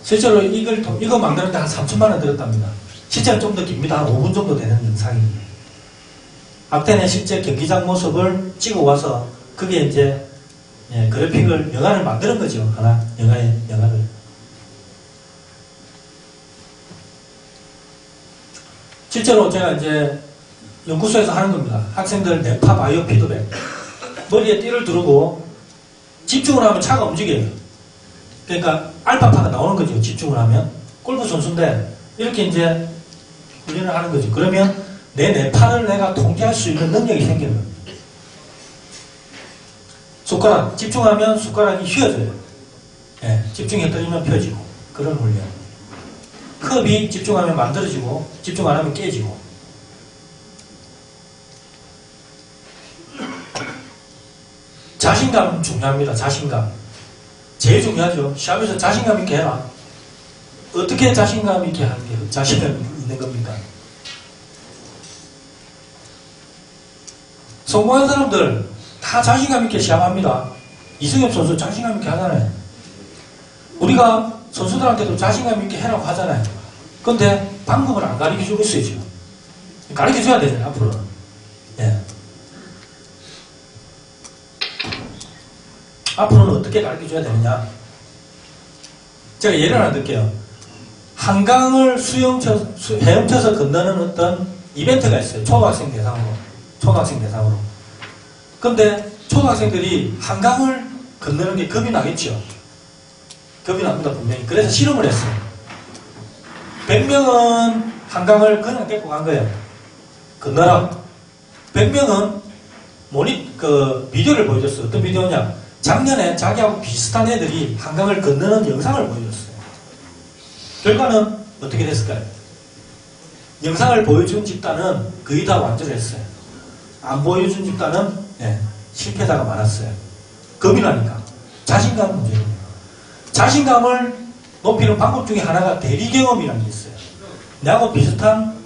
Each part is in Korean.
실제로 이거 만드는데 한 3천만 원 들었답니다. 실제는 좀 더 깁니다. 한 5분 정도 되는 영상이에요. 앞에는 실제 경기장 모습을 찍어 와서 그게 이제 그래픽을 영화를 만드는 거죠. 하나 영화를. 실제로 제가 이제 연구소에서 하는 겁니다. 학생들 뇌파 바이오 피드백. 머리에 띠를 두르고 집중을 하면 차가 움직여요. 그러니까 알파파가 나오는 거죠. 집중을 하면. 골프 선수인데 이렇게 이제 훈련을 하는 거죠. 그러면 내 뇌파를 내가 통제할 수 있는 능력이 생기는 겁니다. 손가락, 집중하면 손가락이 휘어져요. 집중해뜨리면 펴지고. 그런 훈련. 컵이 집중하면 만들어지고, 집중 안 하면 깨지고. 자신감 중요합니다. 자신감. 제일 중요하죠. 시합에서 자신감 있게 해라. 어떻게 자신감 있게 하는 게 자신감 있는 겁니까? 성공한 사람들 다 자신감 있게 시합합니다. 이승엽 선수 자신감 있게 하잖아요. 우리가 선수들한테도 자신감 있게 해라고 하잖아요. 근데 방법을 안 가르쳐주고 있어요. 가르쳐줘야 되잖아요. 앞으로는. 앞으로는 어떻게 가르쳐줘야 되느냐. 제가 예를 하나 들게요. 한강을 헤엄쳐서 건너는 어떤 이벤트가 있어요. 초등학생 대상으로. 근데 초등학생들이 한강을 건너는 게 겁이 나겠죠. 겁이 납니다, 분명히. 그래서 실험을 했어요. 100명은 한강을 그냥 데리고 간 거예요. 건너라. 100명은 비디오를 보여줬어요. 어떤 비디오냐. 작년에 자기하고 비슷한 애들이 한강을 건너는 영상을 보여줬어요. 결과는 어떻게 됐을까요? 영상을 보여준 집단은 거의 다 완주했어요. 안 보여준 집단은 실패자가 많았어요. 겁이 나니까. 자신감 문제입니다. 자신감을 높이는 방법 중에 하나가 대리경험이라는 게 있어요. 나하고 비슷한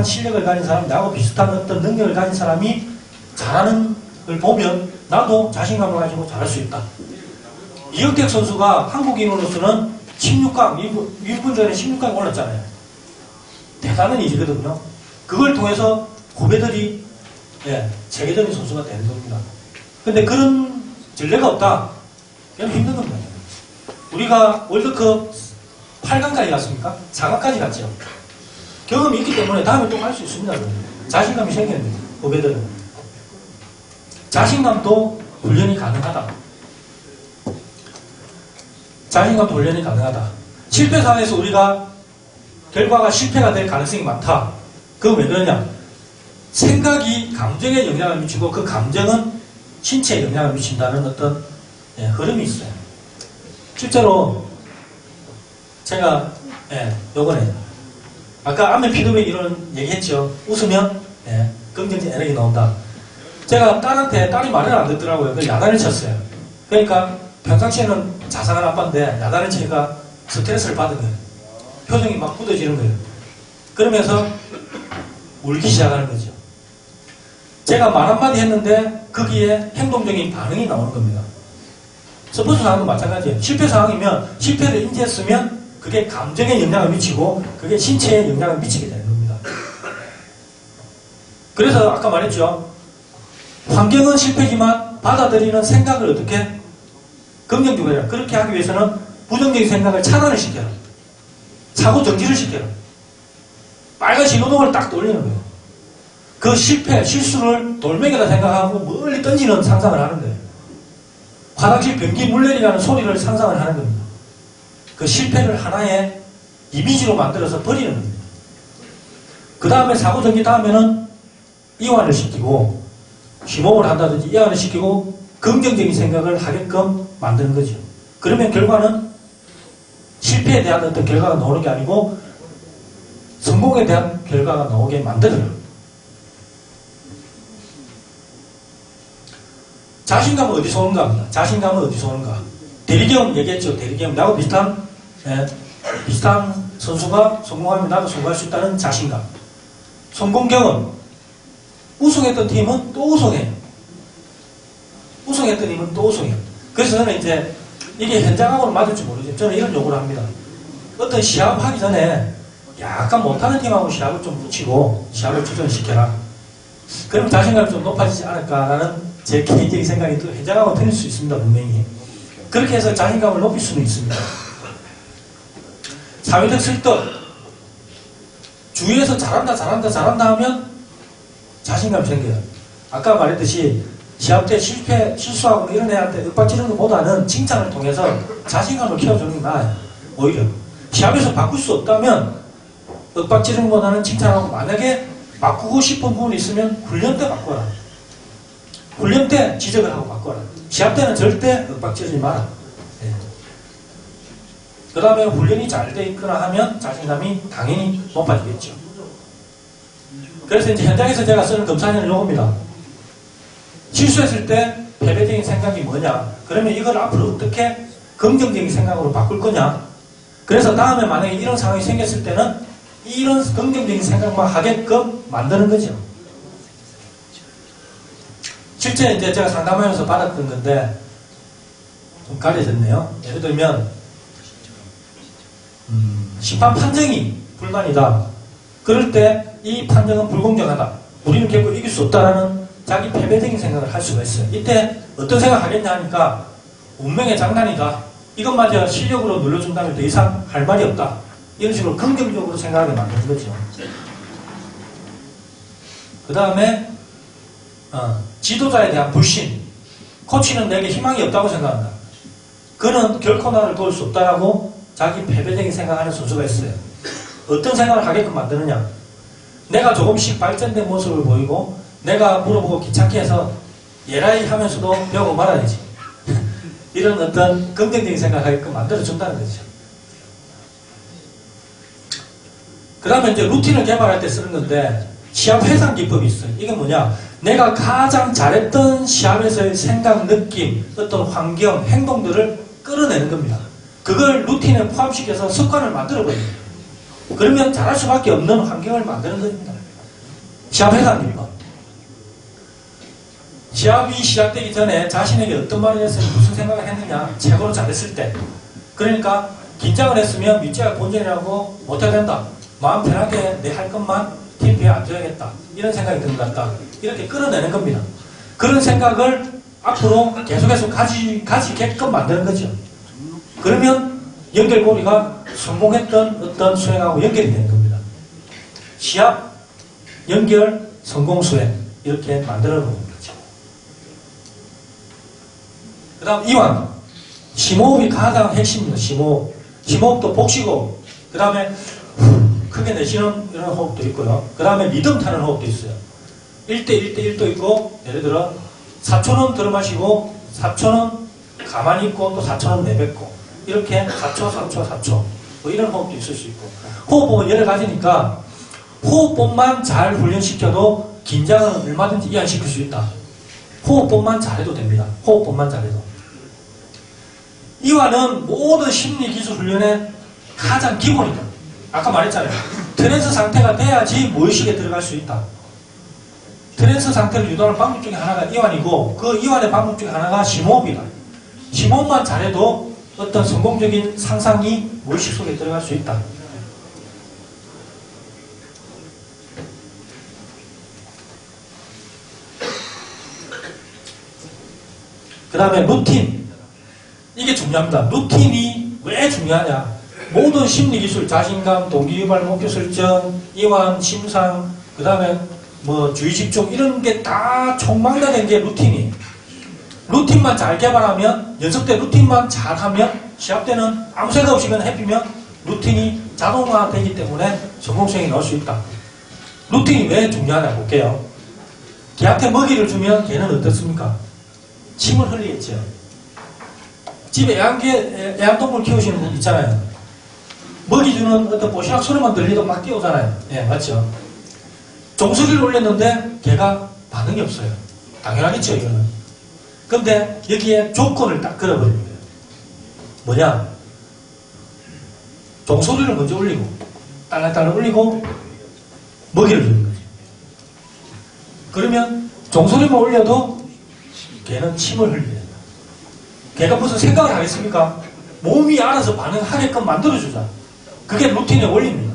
실력을 가진 사람, 나하고 비슷한 어떤 능력을 가진 사람이 잘하는 걸 보면 나도 자신감을 가지고 잘할 수 있다. 이영택 선수가 한국인으로서는 16강, 1분 전에 16강 올랐잖아요. 대단한 일이거든요. 그걸 통해서 후배들이 세계적인 선수가 되는 겁니다. 근데 그런 전례가 없다. 그냥 힘든 겁니다. 우리가 월드컵 8강까지 갔습니까? 4강까지 갔죠. 경험이 있기 때문에 다음에 또 갈 수 있습니다. 자신감이 생겼는데 후배들은. 자신감도 훈련이 가능하다. 자신감도 훈련이 가능하다. 실패 상황에서 우리가 결과가 실패가 될 가능성이 많다. 그건 왜 그러냐? 생각이 감정에 영향을 미치고 그 감정은 신체에 영향을 미친다는 어떤 흐름이 있어요. 실제로 제가 요번에 아까 안면 피드백 이런 얘기했죠. 웃으면 긍정적 에너지 나온다. 제가 딸이 말을 안 듣더라고요. 그래서 야단을 쳤어요. 그러니까 평상시에는 자상한 아빠인데 야단을 치니까 스트레스를 받은 거예요. 표정이 막 굳어지는 거예요. 그러면서 울기 시작하는 거죠. 제가 말 한마디 했는데 거기에 행동적인 반응이 나오는 겁니다. 스포츠 상황도 마찬가지예요. 실패 상황이면 실패를 인지했으면 그게 감정에 영향을 미치고 그게 신체에 영향을 미치게 되는 겁니다. 그래서 아까 말했죠. 환경은 실패지만 받아들이는 생각을 어떻게 긍정적으로 해라. 그렇게 하기 위해서는 부정적인 생각을 차단을 시켜라. 사고 정지를 시켜라. 빨간 신호등을 딱 돌리는 거예요. 그 실수를 돌멩이라 생각하고 멀리 던지는 상상을 하는 거예요. 화장실 변기 물 내리가는 소리를 상상을 하는 겁니다. 그 실패를 하나의 이미지로 만들어서 버리는 겁니다. 그 다음에 사고 정지 다음에는 이완을 시키고 심호흡을 한다든지 이완을 시키고 긍정적인 생각을 하게끔 만드는 거죠. 그러면 결과는 실패에 대한 어떤 결과가 나오는 게 아니고 성공에 대한 결과가 나오게 만들어요. 자신감은 어디서 오는가 합니다. 자신감은 어디서 오는가. 대리경 얘기했죠. 대리경. 나하고 비슷한 선수가 성공하면 나도 성공할 수 있다는 자신감. 성공 경험. 우승했던 팀은 또 우승해요. 우승했던 팀은 또 우승해요. 그래서 저는 이제 이게 현장하고는 맞을지 모르겠지만 저는 이런 요구를 합니다. 어떤 시합하기 전에 약간 못하는 팀하고 시합을 좀 붙이고 시합을 추천시켜라. 그럼 자신감이 좀 높아지지 않을까라는 제 개인적인 생각이 또 현장하고 틀릴 수 있습니다. 분명히. 그렇게 해서 자신감을 높일 수는 있습니다. 사회적 설득. 주위에서 잘한다 하면 자신감이 생겨요. 아까 말했듯이 시합 때 실수하고 이런 애한테 윽박지르는 것보다는 칭찬을 통해서 자신감을 키워주는 게 나아요. 오히려. 시합에서 바꿀 수 없다면 윽박지르는 것보다는 칭찬하고, 만약에 바꾸고 싶은 부분이 있으면 훈련 때 바꿔라. 훈련 때 지적을 하고 바꿔라. 시합 때는 절대 윽박지르지 마라. 네. 그 다음에 훈련이 잘 돼 있거나 하면 자신감이 당연히 높아지겠죠. 그래서 이제 현장에서 제가 쓰는 검사하는 요겁니다. 실수했을 때 패배적인 생각이 뭐냐? 그러면 이걸 앞으로 어떻게 긍정적인 생각으로 바꿀 거냐? 그래서 다음에 만약에 이런 상황이 생겼을 때는 이런 긍정적인 생각만 하게끔 만드는 거죠. 실제 이제 제가 상담하면서 받았던 건데 좀 가려졌네요. 예를 들면 심판 판정이 불만이다. 그럴 때 이 판정은 불공정하다. 우리는 결국 이길 수 없다라는 자기 패배적인 생각을 할 수가 있어요. 이때 어떤 생각을 하겠냐 하니까 운명의 장난이다. 이것마저 실력으로 눌러준다면 더 이상 할 말이 없다. 이런 식으로 긍정적으로 생각하게 만드는 거죠. 그 다음에 지도자에 대한 불신. 코치는 내게 희망이 없다고 생각한다. 그는 결코 나를 도울 수 없다라고 자기 패배적인 생각하는 선수가 있어요. 어떤 생각을 하게끔 만드느냐. 내가 조금씩 발전된 모습을 보이고 내가 물어보고 귀찮게 해서 예라이 하면서도 배우고 말아야지. 이런 어떤 긍정적인 생각을 하게끔 만들어준다는 거죠. 그 다음에 이제 루틴을 개발할 때 쓰는 건데 시합 회상 기법이 있어요. 이게 뭐냐. 내가 가장 잘했던 시합에서의 생각, 느낌, 어떤 환경, 행동들을 끌어내는 겁니다. 그걸 루틴에 포함시켜서 습관을 만들어버립니다. 그러면 잘할 수밖에 없는 환경을 만드는 겁니다. 시합 회상 기법. 시합이 시작되기 전에 자신에게 어떤 말을 했으면 무슨 생각을 했느냐. 최고로 잘했을 때. 그러니까 긴장을 했으면 밑지할 본전이라고 못해야 된다. 마음 편하게 내 할 것만 TV에 앉아야겠다. 이런 생각이 드는 것 같다. 이렇게 끌어내는 겁니다. 그런 생각을 앞으로 계속해서 가지게끔 만드는 거죠. 그러면 연결고리가 성공했던 어떤 수행하고 연결이 되는 겁니다. 시합, 연결, 성공, 수행 이렇게 만들어 놓는 거죠. 그 다음 이완. 심호흡이 가장 핵심입니다. 심호흡도 복식호흡. 그 다음에 크게 내쉬는 이런 호흡도 있고요. 그 다음에 리듬 타는 호흡도 있어요. 1대 1대 1도 있고, 예를 들어 4초는 들어 마시고 4초는 가만히 있고 또 4초는 내뱉고, 이렇게 4초 4초 4초 뭐 이런 호흡도 있을 수 있고, 호흡법은 여러 가지니까 호흡법만 잘 훈련시켜도 긴장은 얼마든지 이완시킬 수 있다. 호흡법만 잘해도 됩니다. 호흡법만 잘해도. 이완은 모든 심리기술 훈련의 가장 기본이다. 아까 말했잖아요. 트랜스 상태가 돼야지 무의식에 들어갈 수 있다. 트랜스 상태를 유도하는 방법 중에 하나가 이완이고, 그 이완의 방법 중에 하나가 심호흡이다. 심호흡만 잘해도 어떤 성공적인 상상이 무의식 속에 들어갈 수 있다. 그 다음에 루틴. 이게 중요합니다. 루틴이 왜 중요하냐. 모든 심리기술, 자신감, 동기유발, 목표 설정, 이완, 심상, 그 다음에 뭐 주의집중 이런 게 다 총망라된 게 루틴이에요. 루틴만 잘 개발하면, 연습 때 루틴만 잘하면, 시합 때는 아무 생각 없이 그냥 해피면 루틴이 자동화되기 때문에 성공수행이 나올 수 있다. 루틴이 왜 중요하냐 볼게요. 개한테 먹이를 주면 개는 어떻습니까? 침을 흘리겠죠. 집에 애완동물 키우시는 분 있잖아요. 먹이 주는 어떤 보시락 소리만 들리도 막 뛰어오잖아요. 예, 맞죠? 종소리를 올렸는데 개가 반응이 없어요. 당연하겠죠, 이거는. 근데 여기에 조건을 딱 걸어버리는 거예요. 뭐냐? 종소리를 먼저 올리고, 딸랑딸랑 올리고, 먹이를 주는 거죠. 그러면 종소리만 올려도 개는 침을 흘려요. 걔가 무슨 생각을 하겠습니까? 몸이 알아서 반응하게끔 만들어주자. 그게 루틴의 원리입니다.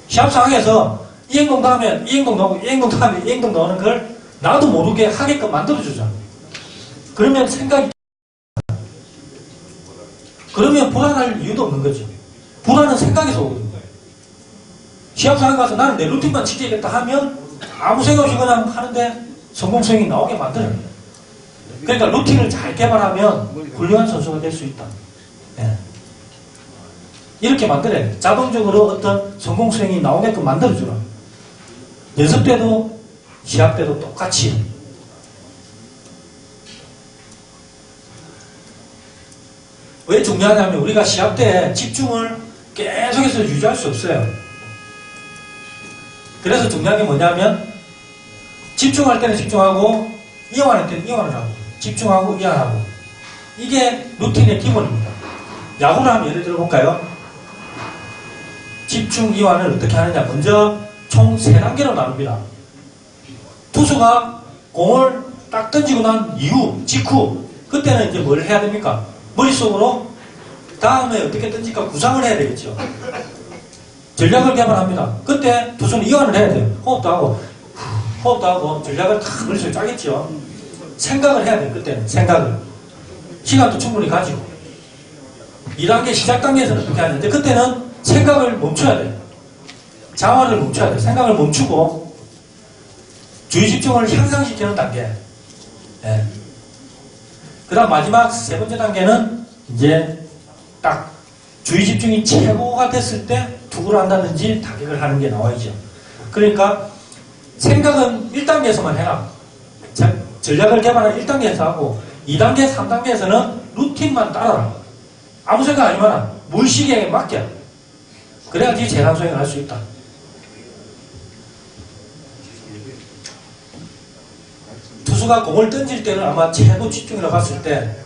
시합 상황에서 이 행동도 하면 이 행동도 하고 이 행동도 하면 이 행동도 하는 걸 나도 모르게 하게끔 만들어주자. 그러면 생각이 그러면 불안할 이유도 없는 거죠. 불안은 생각에서 오거든요. 시합 상황 가서 나는 내 루틴만 지키겠다 하면 아무 생각 없이 그냥 하는데 성공성이 나오게 만들어요. 그러니까 루틴을 잘 개발하면 훌륭한 선수가 될 수 있다. 예. 이렇게 만들어야 돼. 자동적으로 어떤 성공성이 나오게끔 만들어주라. 연습 때도 시합 때도 똑같이. 왜 중요하냐면 우리가 시합 때 집중을 계속해서 유지할 수 없어요. 그래서 중요한 게 뭐냐면 집중할 때는 집중하고 이완할 때는 이완을 하고 집중하고 이완하고 이게 루틴의 기본입니다. 야구를 한번 예를 들어 볼까요? 집중 이완을 어떻게 하느냐. 먼저 총 3단계로 나눕니다. 투수가 공을 딱 던지고 난 이후 직후 그때는 이제 뭘 해야 됩니까? 머릿속으로 다음에 어떻게 던질까 구상을 해야 되겠죠. 전략을 개발합니다. 그때 투수는 이완을 해야 돼요. 호흡도 하고 전략을 다 머릿속에 짜겠죠. 생각을 해야 돼요. 그때는 생각을. 시간도 충분히 가지고 2단계 시작 단계에서는 어떻게 하는데 그때는 생각을 멈춰야 돼요. 자화를 멈춰야 돼요. 생각을 멈추고 주의 집중을 향상시키는 단계. 예. 그 다음 마지막 3번째 단계는 이제 딱 주의 집중이 최고가 됐을 때 투구를 한다든지 타격을 하는 게 나와야죠. 그러니까 생각은 1단계에서만 해라. 전략을 개발은 1단계에서 하고 2단계, 3단계에서는 루틴만 따라라. 아무 생각 하지 마라. 물시계에 맡겨. 그래야지 재난소행을 할 수 있다. 투수가 공을 던질 때는 아마 최고 집중이라고 봤을 때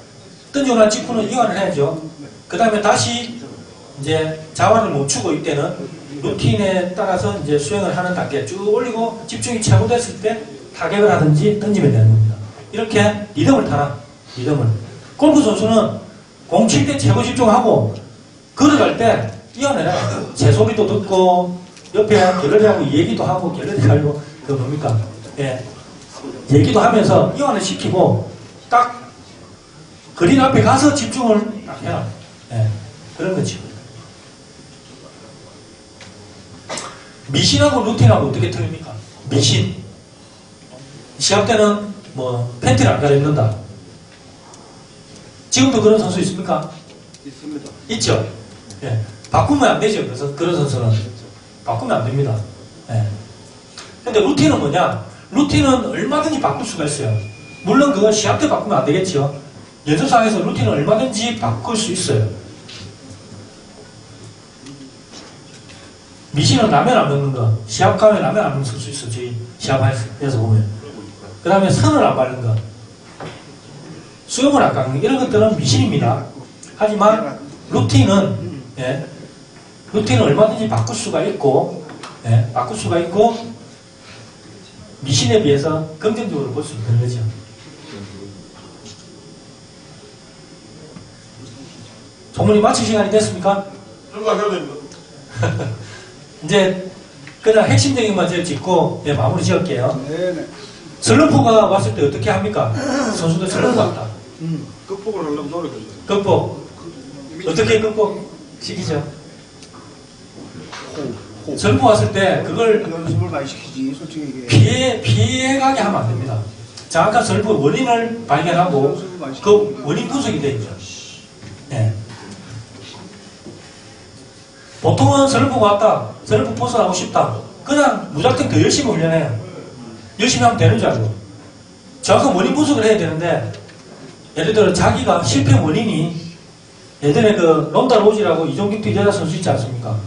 던지고 난 직후는 이완을 해야죠. 그 다음에 다시 이제 자완을 멈추고 이때는 루틴에 따라서 이제 수행을 하는 단계 쭉 올리고 집중이 최고 됐을 때 타격을 하든지 던지면 되는 겁니다. 이렇게 리듬을 타라. 리듬을. 골프 선수는 공 칠 때 최고 집중하고 걸어갈 때 이완해라. 제 소리도 듣고 옆에 갤러리하고 얘기도 하고 갤러리하고 그 뭡니까? 예. 얘기도 하면서 이완을 시키고 딱 그린 앞에 가서 집중을 딱 해라. 예. 그런 거죠. 미신하고 루틴하고 어떻게 틀립니까? 미신. 시합 때는 뭐 팬티를 안 갈아입는다. 지금도 그런 선수 있습니까? 있습니다. 있죠. 예. 바꾸면 안 되죠. 그래서 그런 선수는 바꾸면 안 됩니다. 예. 근데 루틴은 뭐냐? 루틴은 얼마든지 바꿀 수가 있어요. 물론 그건 시합 때 바꾸면 안 되겠죠. 연습상에서 루틴은 얼마든지 바꿀 수 있어요. 미신은 라면 안 먹는 거. 시합 가면 라면 안 먹는 선수 있어. 저희 시합에서 보면. 그 다음에 선을 안 바르는 거. 수영을 안 깎는 거. 이런 것들은 미신입니다. 하지만 루틴은 예, 루틴은 얼마든지 바꿀 수가 있고 예, 바꿀 수가 있고 미신에 비해서 긍정적으로 볼 수 있는 거죠. 전문의 마칠 시간이 됐습니까? 출발해야 됩니다. 이제 그냥 핵심적인 것만 짚고 예, 마무리 지을게요. 네네. 슬럼프가 왔을 때 어떻게 합니까? 선수들 슬럼프 왔다. 극복을 하려면 노력해줘요. 극복. 어떻게 극복시키죠? 슬럼프 왔을 때 그걸 연습을 많이 시키지, 솔직히 이게. 피해가게 하면 안 됩니다. 정확한 슬럼프 원인을 발견하고 그 원인 분석이 되죠. 예. 보통은 슬럼프가 왔다. 슬럼프 벗어나고 싶다. 그냥 무작정 더 열심히 훈련해요. 열심히 하면 되는 줄 알고. 정확한 원인 분석을 해야 되는데, 예를 들어 자기가 실패 원인이, 예전에 그 론다 로지라고 이종격 투자자 선수 있지 않습니까?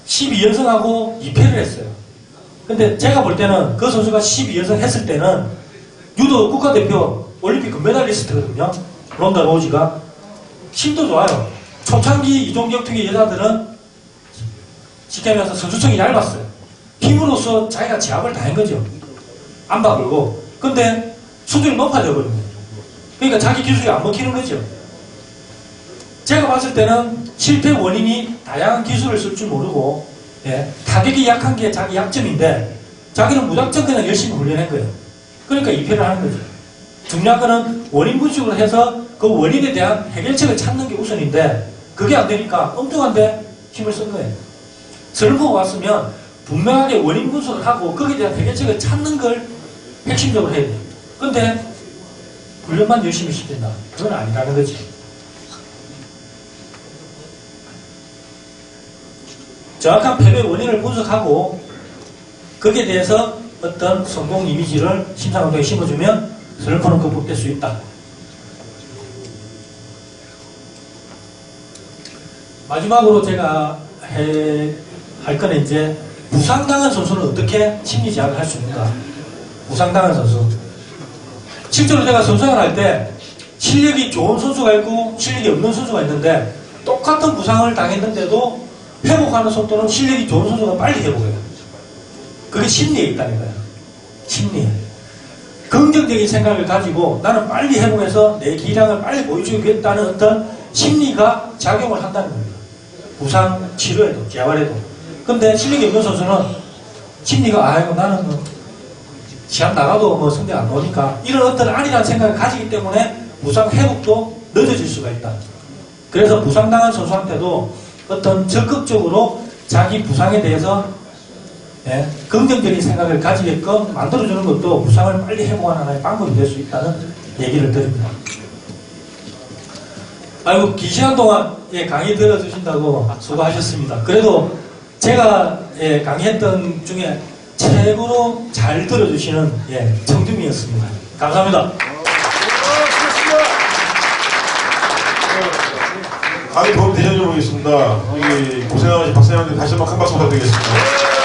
12연승하고 2패를 했어요. 근데 제가 볼 때는 그 선수가 12연승 했을 때는 유도 국가대표 올림픽 금메달리스트거든요. 론다 로지가. 힘도 좋아요. 초창기 이종격 투기 여자들은 쉽게 말해서 선수층이 얇았어요. 힘으로써 자기가 제압을 다 한 거죠. 안 바꾸고. 근데 수준이 높아져 버립니다. 그러니까 자기 기술이 안 먹히는 거죠. 제가 봤을 때는 실패 원인이 다양한 기술을 쓸 줄 모르고 예, 타격이 약한 게 자기 약점인데 자기는 무작정 그냥 열심히 훈련한 거예요. 그러니까 2패를 하는 거죠. 중요한 거는 원인 분석을 해서 그 원인에 대한 해결책을 찾는 게 우선인데 그게 안 되니까 엉뚱한데 힘을 쓴 거예요. 슬럼프가 왔으면 분명하게 원인 분석을 하고 거기에 대한 해결책을 찾는 걸 핵심적으로 해야 돼요. 근데 훈련만 열심히 시킨다. 그건 아니라는 거지. 정확한 패배 원인을 분석하고 거기에 대해서 어떤 성공 이미지를 심사운동에 심어주면 슬럼프는 극복될 수 있다. 마지막으로 제가 할 거는 이제 부상당한 선수는 어떻게 심리 제약을 할 수 있는가. 부상당한 선수. 실제로 제가 선수생활 할 때 실력이 좋은 선수가 있고 실력이 없는 선수가 있는데 똑같은 부상을 당했는데도 회복하는 속도는 실력이 좋은 선수가 빨리 회복해요. 그게 심리에 있다는 거예요. 심리에. 긍정적인 생각을 가지고 나는 빨리 회복해서 내 기량을 빨리 보여주겠다는 어떤 심리가 작용을 한다는 겁니다. 부상 치료에도, 재활에도. 근데 실력이 없는 선수는 심리가, 아이고, 나는 뭐 시합 나가도 뭐 성적 안 나오니까 이런 어떤 아니라는 생각을 가지기 때문에 부상 회복도 늦어질 수가 있다. 그래서 부상당한 선수한테도 어떤 적극적으로 자기 부상에 대해서 예, 긍정적인 생각을 가지게끔 만들어주는 것도 부상을 빨리 회복하는 하나의 방법이 될 수 있다는 얘기를 드립니다. 아이고, 긴 시간 동안 예, 강의 들어주신다고 수고하셨습니다. 그래도 제가 예, 강의했던 중에 최고로 잘 들어주시는 예, 청중이었습니다. 감사합니다. 강의 도움 되셨는지 모르겠습니다. 여기 고생하신 박사님한테 다시 한번 큰 박수 부탁드리겠습니다.